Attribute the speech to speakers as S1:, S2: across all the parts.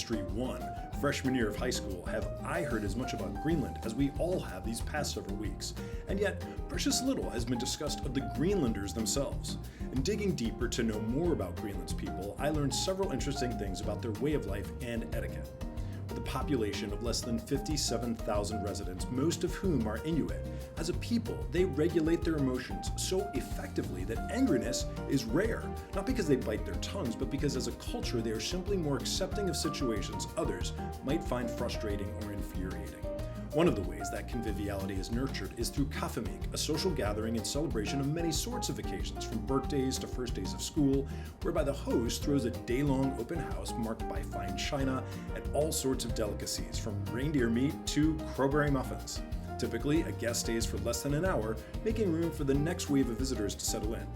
S1: History 1, freshman year of high school, have I heard as much about Greenland as we all have these past several weeks. And yet, precious little has been discussed of the Greenlanders themselves. In digging deeper to know more about Greenland's people, I learned several interesting things about their way of life and etiquette. With a population of less than 57,000 residents, most of whom are Inuit, as a people, they regulate their emotions so effectively that angriness is rare, not because they bite their tongues, but because as a culture they are simply more accepting of situations others might find frustrating or infuriating. One of the ways that conviviality is nurtured is through kafemik, a social gathering and celebration of many sorts of occasions, from birthdays to first days of school, whereby the host throws a day-long open house marked by fine china and all sorts of delicacies, from reindeer meat to crowberry muffins. Typically, a guest stays for less than an hour, making room for the next wave of visitors to settle in.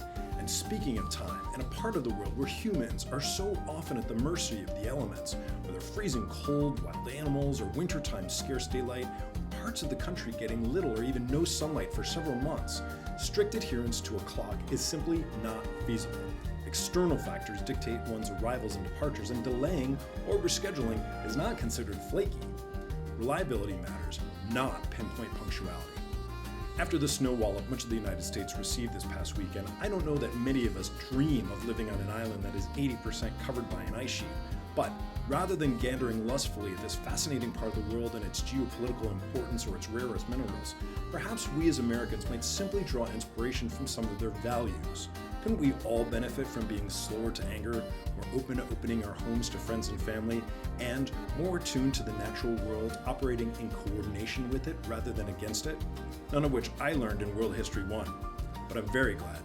S1: And speaking of time, in a part of the world where humans are so often at the mercy of the elements, whether freezing cold, wild animals, or wintertime scarce daylight, or parts of the country getting little or even no sunlight for several months, strict adherence to a clock is simply not feasible. External factors dictate one's arrivals and departures, and delaying or rescheduling is not considered flaky. Reliability matters, not pinpoint punctuality. After the snow wallop much of the United States received this past weekend, I don't know that many of us dream of living on an island that is 80% covered by an ice sheet. But rather than gandering lustfully at this fascinating part of the world and its geopolitical importance or its rare earth minerals, perhaps we as Americans might simply draw inspiration from some of their values. Couldn't we all benefit from being slower to anger, more open to opening our homes to friends and family, and more attuned to the natural world, operating in coordination with it rather than against it? None of which I learned in World History 1, but I'm very glad